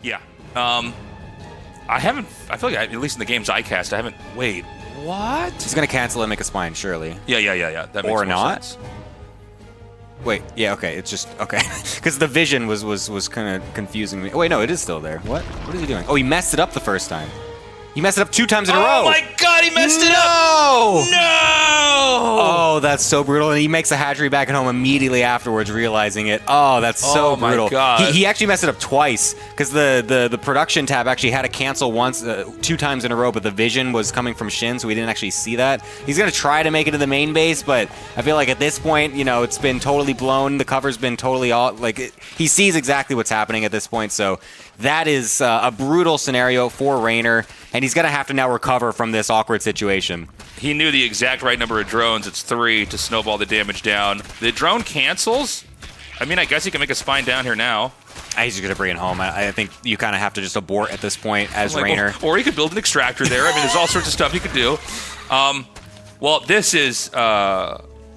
Yeah. I feel like at least in the games I cast, I haven't. Wait, what? He's going to cancel and make a spine, surely. Yeah. That makes or more not. sense. Wait, yeah, okay. It's just okay because the vision was kind of confusing me. Oh, wait, no, it is still there. What? What is he doing? Oh, he messed it up the first time. He messed it up 2 times in a row. Oh my God, he messed it up! No! Oh, that's so brutal. And he makes a hatchery back at home immediately afterwards, realizing it. Oh, that's so brutal. Oh my God. He actually messed it up twice because the production tab actually had to cancel once, 2 times in a row, but the vision was coming from Shin, so we didn't actually see that. He's going to try to make it to the main base, but I feel like at this point, you know, it's been totally blown. The cover's been totally off. He sees exactly what's happening at this point, so that is a brutal scenario for Reynor, and he's going to have to now recover from this awkward situation. He knew the exact right number of drones. It's 3 to snowball the damage down. The drone cancels. I mean, I guess he can make a spine down here now. He's just going to bring it home. I think you kind of have to just abort at this point as Reynor. Or he could build an extractor there. I mean, there's all sorts of stuff he could do. Well, this is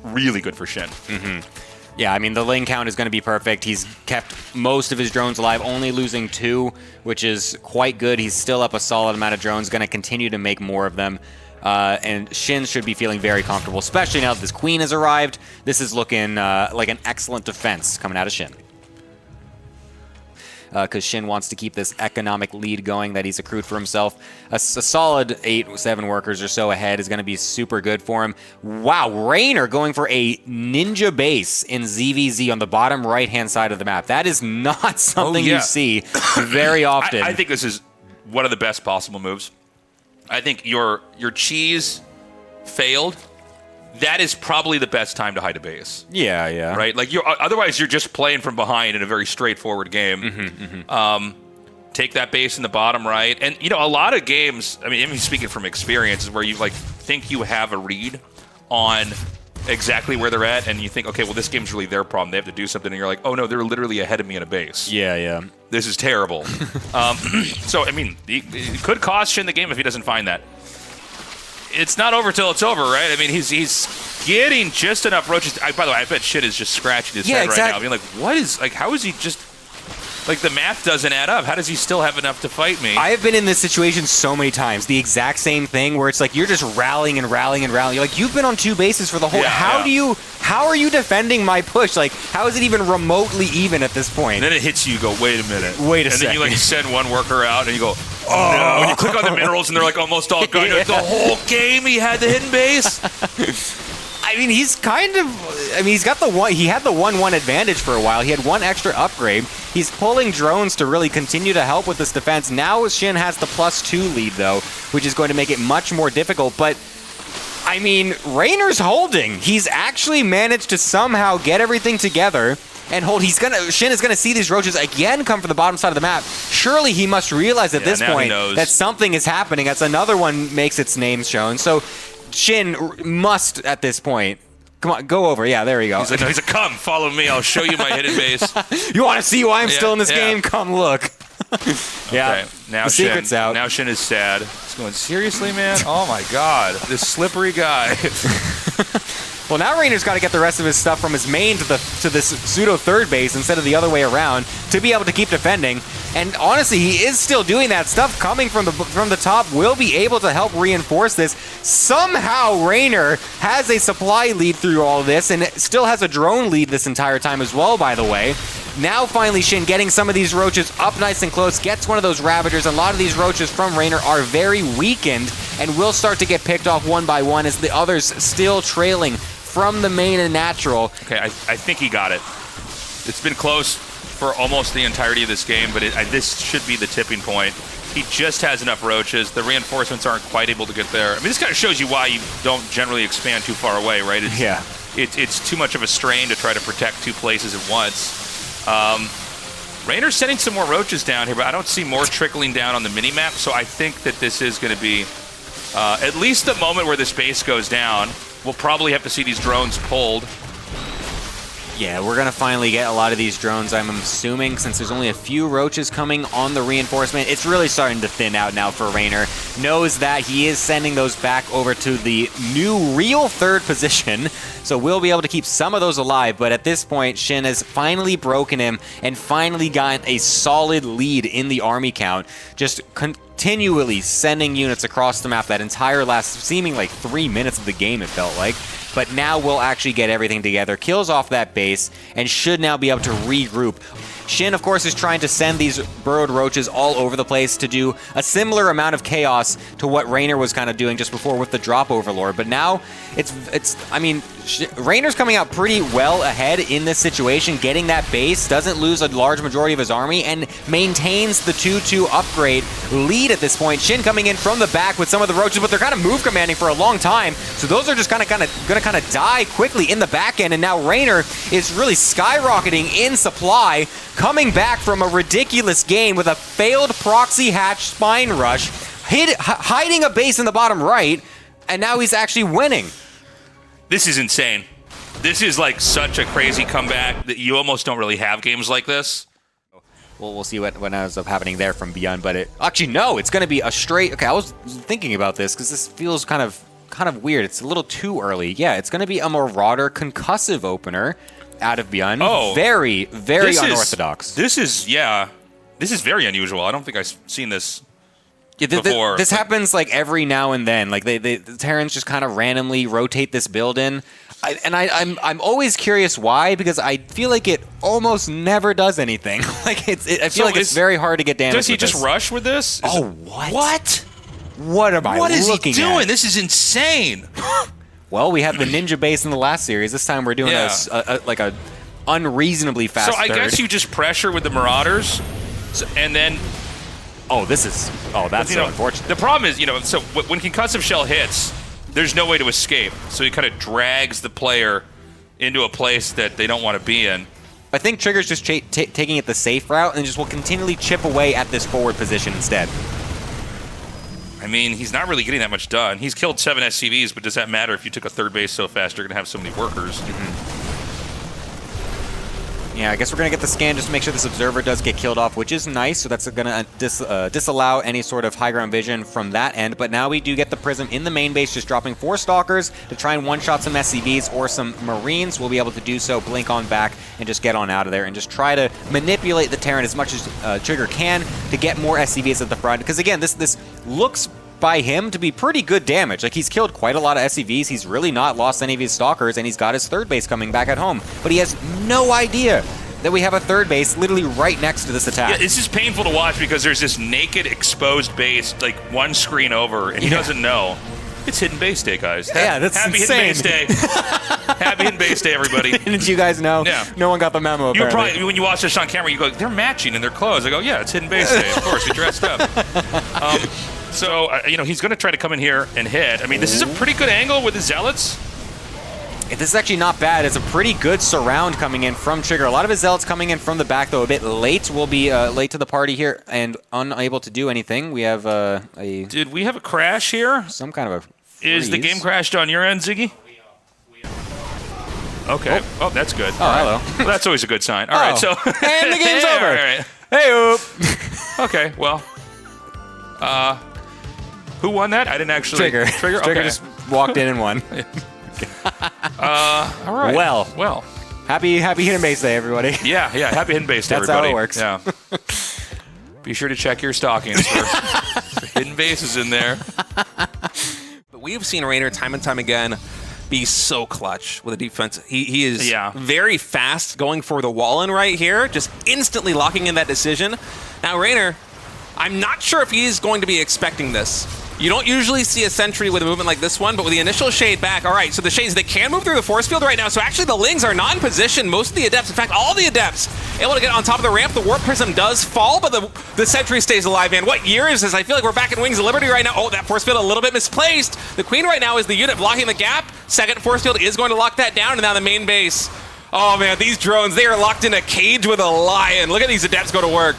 really good for Shin. Mm-hmm. Yeah, I mean, the lane count is going to be perfect. He's kept most of his drones alive, only losing 2, which is quite good. He's still up a solid amount of drones, going to continue to make more of them. And Shin should be feeling very comfortable, especially now that this queen has arrived. This is looking like an excellent defense coming out of Shin. Because Shin wants to keep this economic lead going that he's accrued for himself. A solid 8-7 workers or so ahead is going to be super good for him. Wow, Reynor going for a ninja base in ZVZ on the bottom right-hand side of the map. That is not something you see very often. I think this is one of the best possible moves. I think your cheese failed. That is probably the best time to hide a base. Yeah. Right? Like otherwise you're just playing from behind in a very straightforward game. Take that base in the bottom right. And you know, a lot of games, I mean, even speaking from experience, is where you think you have a read on exactly where they're at, and you think, okay, well, this game's really their problem. They have to do something, and you're like, oh no, they're literally ahead of me in a base. Yeah. This is terrible. So I mean, it could cost Shin the game if he doesn't find that. It's not over till it's over, right? I mean, he's getting just enough roaches. By the way, I bet Shin is just scratching his head right now. I mean, how is he just... the math doesn't add up. How does he still have enough to fight me? I have been in this situation so many times. The exact same thing where it's like you're just rallying and rallying and rallying. You're like, you've been on 2 bases for the whole... How are you defending my push? Like, how is it even remotely even at this point? And then it hits you, you go, wait a minute. Wait a second. And then you send one worker out and you go, oh no. And you click on the minerals and they're almost all gone. The whole game he had the hidden base. I mean, he's got the one. He had the 1-1 advantage for a while. He had 1 extra upgrade. He's pulling drones to really continue to help with this defense. Now Shin has the +2 lead, though, which is going to make it much more difficult. But, I mean, Reynor's holding. He's actually managed to somehow get everything together and hold. Shin is gonna see these roaches again come from the bottom side of the map. Surely he must realize at this point that something is happening. That's another one makes its name shown. So Shin must, at this point, come on, go over. Yeah, there you go. He's like, come, follow me. I'll show you my hidden base. You want to see why I'm still in this game? Come look. Okay, now the secret's out. Now Shin is sad. He's going, seriously, man? Oh my God, this slippery guy. Well, now Reynor's got to get the rest of his stuff from his main to this pseudo third base instead of the other way around to be able to keep defending. And honestly, he is still doing that stuff coming from the top. Will be able to help reinforce this. Somehow, Reynor has a supply lead through all of this, and still has a drone lead this entire time as well. By the way, now finally Shin getting some of these roaches up nice and close, gets one of those Ravagers. A lot of these roaches from Reynor are very weakened and will start to get picked off one by one as the others still trailing from the main and natural. Okay, I think he got it. It's been close for almost the entirety of this game, but this should be the tipping point. He just has enough roaches. The reinforcements aren't quite able to get there. I mean, this kind of shows you why you don't generally expand too far away, right? It's too much of a strain to try to protect 2 places at once. Reynor's sending some more roaches down here, but I don't see more trickling down on the mini-map, so I think that this is going to be at least the moment where this base goes down. We'll probably have to see these drones pulled. Yeah, we're going to finally get a lot of these drones, I'm assuming, since there's only a few roaches coming on the reinforcement. It's really starting to thin out now for Reynor. Knows that he is sending those back over to the new real third position, so we'll be able to keep some of those alive. But at this point, Shin has finally broken him and finally gotten a solid lead in the army count. Just continually sending units across the map that entire last, seeming like 3 minutes of the game, it felt like. But now we'll actually get everything together, kills off that base, and should now be able to regroup. Shin, of course, is trying to send these burrowed roaches all over the place to do a similar amount of chaos to what Reynor was kind of doing just before with the drop overlord. But now I mean, Reynor's coming out pretty well ahead in this situation, getting that base, doesn't lose a large majority of his army, and maintains the 2-2 upgrade lead at this point. Shin coming in from the back with some of the roaches, but they're kind of move commanding for a long time, so those are just going to die quickly in the back end, and now Reynor is really skyrocketing in supply, coming back from a ridiculous game with a failed proxy hatch spine rush, hiding a base in the bottom right, and now he's actually winning. This is insane. This is like such a crazy comeback that you almost don't really have games like this. Well, we'll see what ends up happening there from beyond, but actually, no, it's going to be a straight... Okay, I was thinking about this because this feels kind of weird. It's a little too early. Yeah, it's going to be a Marauder concussive opener out of beyond. Oh. Very, very unorthodox. This is very unusual. I don't think I've seen this before. This happens like every now and then. Like the Terrans just kind of randomly rotate this build in. I'm always curious why, because I feel like it almost never does anything. Like I feel like it's very hard to get damage. Does he just rush with this? What? What am I looking at? What is he doing? This is insane. Well, we had the ninja base in the last series. This time we're doing a unreasonably fast So I guess you just pressure with the Marauders, and then... that's so unfortunate. The problem is, so when concussive shell hits, there's no way to escape. So he kind of drags the player into a place that they don't want to be in. I think Trigger's just taking it the safe route and just will continually chip away at this forward position instead. I mean, he's not really getting that much done. He's killed 7 SCVs, but does that matter if you took a third base so fast you're going to have so many workers? Mm-hmm. Yeah, I guess we're going to get the scan just to make sure this observer does get killed off, which is nice. So that's going to disallow any sort of high ground vision from that end. But now we do get the Prism in the main base, just dropping 4 Stalkers to try and one-shot some SCVs or some Marines. We'll be able to do so, blink on back, and just get on out of there and just try to manipulate the Terran as much as Trigger can to get more SCVs at the front. Because again, this looks by him to be pretty good damage. Like, he's killed quite a lot of SCVs. He's really not lost any of his Stalkers, and he's got his third base coming back at home. But he has no idea that we have a third base literally right next to this attack. Yeah, this is painful to watch because there's this naked, exposed base, like one screen over, and he doesn't know. It's Hidden Base Day, guys. Yeah, that's Happy insane. Hidden Base Day. Happy Hidden Base Day, everybody. Didn't you guys know? Yeah. No one got the memo, You apparently. probably, when you watch this on camera, you go, they're matching in their clothes. I go, yeah, it's Hidden Base Day. Of course, we dressed up. So, he's going to try to come in here and hit. I mean, this is a pretty good angle with the Zealots. This is actually not bad. It's a pretty good surround coming in from Trigger. A lot of his Zealots coming in from the back, though, a bit late. We'll be late to the party here and unable to do anything. We have Did we have a crash here? some kind of a freeze. Is the game crashed on your end, Ziggy? Okay. Oh, that's good. Oh, hello. Well, that's always a good sign. All right, so... And the game's over. All right. Hey-oop. Okay, well... who won that? I didn't actually... Trigger. Trigger? Trigger Okay. just walked in and won. All right. Well. Happy Hidden Base Day, everybody. Yeah. Happy Hidden Base Day, That's everybody. how it works. Yeah. Be sure to check your stockings for hidden bases in there. But we've seen Reynor time and time again be so clutch with a defense. He is very fast going for the wall-in right here, just instantly locking in that decision. Now, Reynor, I'm not sure if he's going to be expecting this. You don't usually see a sentry with a movement like this one, but with the initial shade back, all right, so the shades, they can move through the force field right now, so actually the Lings are not in position. Most of the adepts, in fact, all the adepts, able to get on top of the ramp. The warp prism does fall, but the sentry stays alive, man. What year is this? I feel like we're back in Wings of Liberty right now. Oh, that force field a little bit misplaced. The Queen right now is the unit blocking the gap. Second force field is going to lock that down, and now the main base. Oh, man, these drones, they are locked in a cage with a lion. Look at these adepts go to work.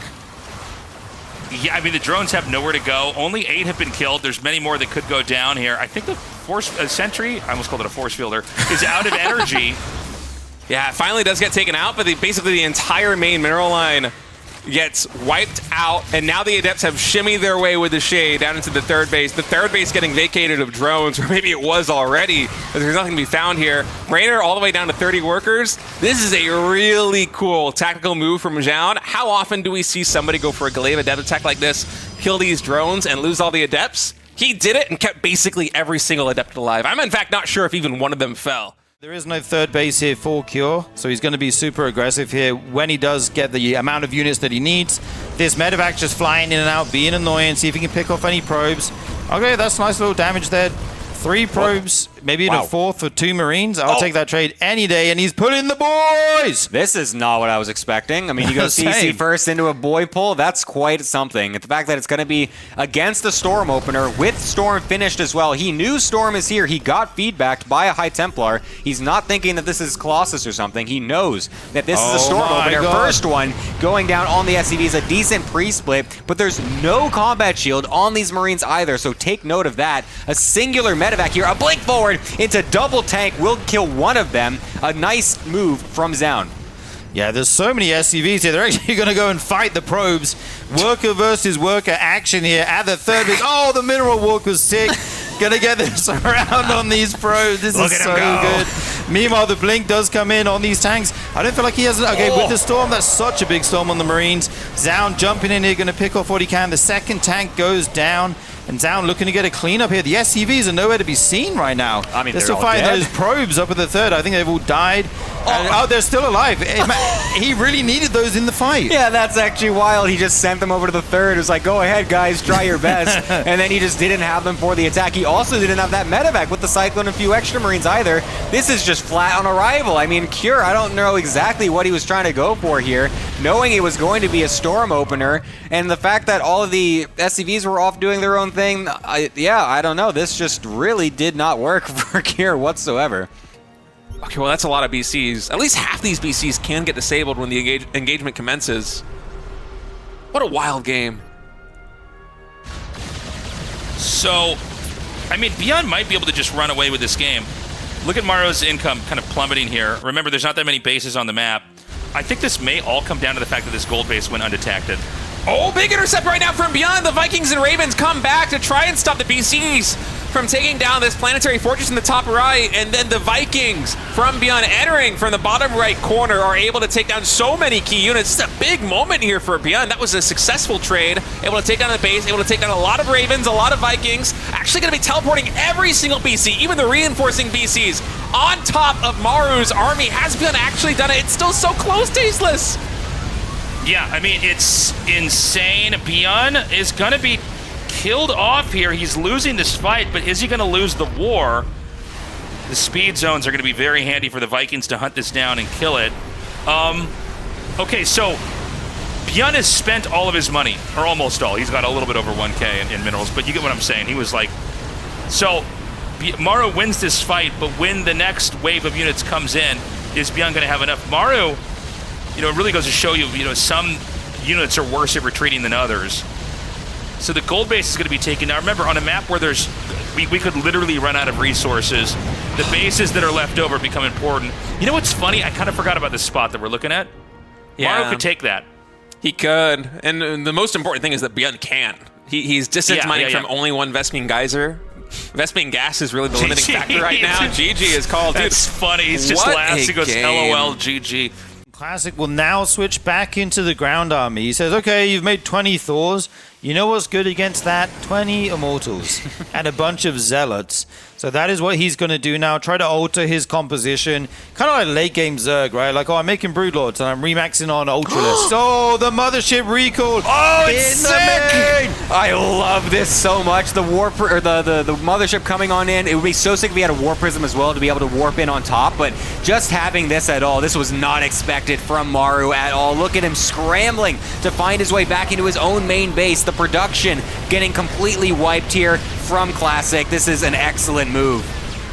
Yeah, I mean, the drones have nowhere to go. Only 8 have been killed. There's many more that could go down here. I think the force sentry, I almost called it a force fielder, is out of energy. Yeah, it finally does get taken out, but basically the entire main mineral line gets wiped out, and now the Adepts have shimmied their way with the Shade down into the third base. The third base getting vacated of drones, or maybe it was already, because there's nothing to be found here. Reynor all the way down to 30 workers. This is a really cool tactical move from Zhao. How often do we see somebody go for a Glaive Adept attack like this, kill these drones, and lose all the Adepts? He did it and kept basically every single Adept alive. I'm in fact not sure if even one of them fell. There is no third base here for Cure, so he's going to be super aggressive here when he does get the amount of units that he needs. This medevac just flying in and out, being annoying, see if he can pick off any probes. Okay, that's nice little damage there. 3 probes, maybe even a 4th for 2 Marines. I'll take that trade any day, and he's pulling the boys! This is not what I was expecting. I mean, you go CC first into a boy pull, that's quite something. The fact that it's going to be against the Storm opener, with Storm finished as well. He knew Storm is here. He got feedbacked by a High Templar. He's not thinking that this is Colossus or something. He knows that this is a Storm opener. First one going down on the SCVs, a decent pre-split, but there's no combat shield on these Marines either, so take note of that. A singular medevac here, a blink forward into double tank will kill one of them. A nice move from Zaun. Yeah, there's so many SCVs here. They're actually going to go and fight the probes. Worker versus worker action here at the third base. Oh, the Mineral Walker's sick. Gonna get this around on these probes. This is so good. Meanwhile, the blink does come in on these tanks. I don't feel like he has... Okay, with the storm, that's such a big storm on the Marines. Zaun jumping in here, going to pick off what he can. The second tank goes down. And Zaun looking to get a cleanup here. The SCVs are nowhere to be seen right now. I mean, they're still fighting those probes up at the third. I think they've all died. Oh, they're still alive. He really needed those in the fight. Yeah, that's actually wild. He just sent them over to the third. It was like, go ahead, guys, try your best. And then he just didn't have them for the attack. He also didn't have that medevac with the Cyclone and a few extra Marines either. This is just flat on arrival. I mean, Cure, I don't know exactly what he was trying to go for here, knowing it was going to be a Storm opener. And the fact that all of the SCVs were off doing their own thing, I don't know. This just really did not work for Cure whatsoever. Okay, well, that's a lot of BCs. At least half these BCs can get disabled when the engagement commences. What a wild game. So, I mean, Beyond might be able to just run away with this game. Look at Maro's income kind of plummeting here. Remember, there's not that many bases on the map. I think this may all come down to the fact that this gold base went undetected. Oh, big intercept right now from Beyond. The Vikings and Ravens come back to try and stop the BCs from taking down this planetary fortress in the top right, and then the Vikings from Beyond entering from the bottom right corner are able to take down so many key units. This is a big moment here for Beyond. That was a successful trade. Able to take down the base, able to take down a lot of Ravens, a lot of Vikings. Actually going to be teleporting every single BC, even the reinforcing BCs, on top of Maru's army. Has Beyond actually done it? It's still so close, Tasteless. Yeah, I mean, it's insane. Beyond is going to be killed off here. He's losing this fight, but is he going to lose the war? The speed zones are going to be very handy for the Vikings to hunt this down and kill it. Okay, so Beyond has spent all of his money, or almost all. He's got a little bit over 1K in minerals, but you get what I'm saying. He was like... So, Maru wins this fight, but when the next wave of units comes in, is Beyond going to have enough? Maru... You know, it really goes to show you, some units are worse at retreating than others. So the gold base is going to be taken. Now remember, on a map where we could literally run out of resources, the bases that are left over become important. You know what's funny? I kind of forgot about this spot that we're looking at. Yeah. Maru could take that. He could. And the most important thing is that Beyond can. He's distance mining from only one Vespene Geyser. Vespene gas is really the limiting factor right now. GG is called. Dude, that's funny. He's just laughs. He goes, LOL, GG. Classic will now switch back into the ground army. He says, okay, you've made 20 Thors. You know what's good against that? 20 Immortals and a bunch of Zealots. So that is what he's going to do now. Try to alter his composition. Kind of like late game Zerg, right? Like, oh, I'm making Broodlords and I'm remaxing on Ultralisk. Oh, the Mothership recalled. Oh, it's sick! I love this so much. The warp, or the Mothership coming on in. It would be so sick if we had a Warp Prism as well to be able to warp in on top. But just having this at all, this was not expected from Maru at all. Look at him scrambling to find his way back into his own main base. The production getting completely wiped here from Classic. This is an excellent move.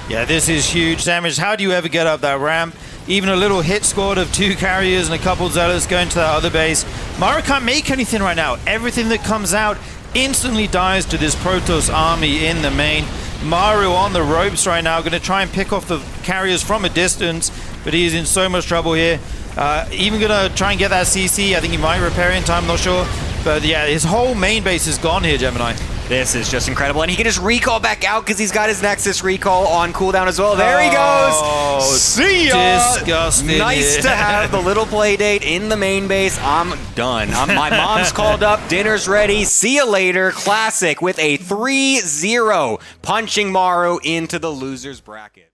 Yeah, this is huge damage. How do you ever get up that ramp? Even a little hit squad of 2 carriers and a couple Zealots going to that other base. Maru can't make anything right now. Everything that comes out instantly dies to this Protoss army in the main. Maru on the ropes right now, going to try and pick off the carriers from a distance. but he is in so much trouble here. Even gonna try and get that CC. I think he might repair it in time, not sure. But yeah, his whole main base is gone here, Gemini. This is just incredible. And he can just recall back out because he's got his Nexus recall on cooldown as well. There he goes. See ya. Disgusting. Nice to have the little play date in the main base. I'm done. My mom's called up. Dinner's ready. See you later. Classic with a 3-0 punching Maru into the loser's bracket.